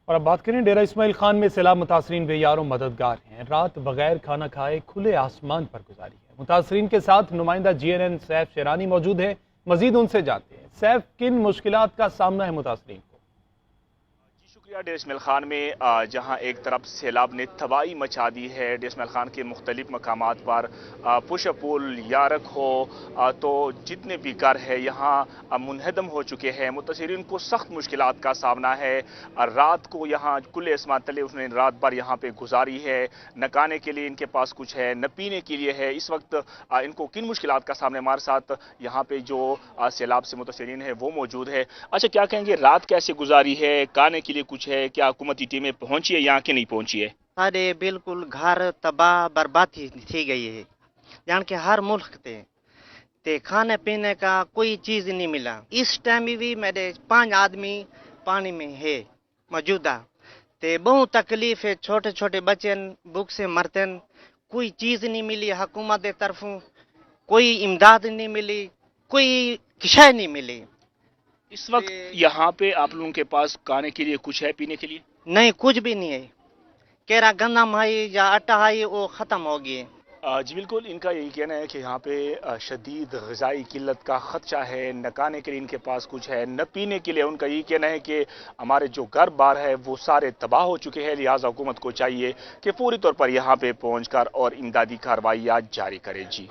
اور اب بات کریں ڈیرہ اسماعیل خان میں سیلاب متاثرین بے یار و مددگار ہیں۔ رات بغیر کھانا کھائے کھلے آسمان پر گزاری ہے۔ متاثرین کے ساتھ نمائندہ جی این این سیف شیرانی موجود ہیں، مزید ان سے جانتے ہیں۔ سیف، کن مشکلات کا سامنا ہے متاثرین کو؟ شکریہ۔ ڈیرہ اسماعیل خان میں جہاں ایک طرف سیلاب نے تباہی مچا دی ہے، ڈیرہ اسماعیل خان کے مختلف مقامات پر پش پول یارک ہو تو جتنے بھی گھر ہے یہاں منہدم ہو چکے ہیں۔ متاثرین کو سخت مشکلات کا سامنا ہے۔ رات کو یہاں کھلے آسمان تلے اس نے رات بھر یہاں پہ گزاری ہے۔ نہ کھانے کے لیے ان کے پاس کچھ ہے، نہ پینے کے لیے ہے۔ اس وقت ان کو کن مشکلات کا سامنا ہمارے ساتھ یہاں پہ جو سیلاب سے متاثرین ہے وہ موجود ہے۔ اچھا، کیا کہیں گے، رات کیسے گزاری ہے؟ کھانے کے لیے کچھ ہے؟ کیا حکومتی ٹیمیں پہنچی ہے یہاں کہ نہیں پہنچی ہے؟ سارے بالکل گھر تباہ برباد تھی گئی ہے، جان کے ہر ملک تے کھانے پینے کا کوئی چیز نہیں ملا۔ اس ٹائم بھی میرے 5 آدمی پانی میں ہے موجودہ، تے بہت تکلیف ہے۔ چھوٹے چھوٹے بچے بھوک سے مرتے، کوئی چیز نہیں ملی حکومت کی طرفوں، کوئی امداد نہیں ملی، کوئی شے نہیں ملی۔ اس وقت یہاں پہ آپ لوگوں کے پاس کھانے کے لیے کچھ ہے، پینے کے لیے؟ نہیں، کچھ بھی نہیں ہے۔ کہہ گندم ہے یا آٹا ہے وہ ختم ہو گئی ہے۔ جی بالکل، ان کا یہی کہنا ہے کہ یہاں پہ شدید غذائی قلت کا خدشہ ہے۔ نہ کھانے کے لیے ان کے پاس کچھ ہے، نہ پینے کے لیے۔ ان کا یہی کہنا ہے کہ ہمارے جو گھر بار ہے وہ سارے تباہ ہو چکے ہیں، لہٰذا حکومت کو چاہیے کہ فوری طور پر یہاں پہ پہنچ کر اور امدادی کارروائیاں جاری کرے۔ جی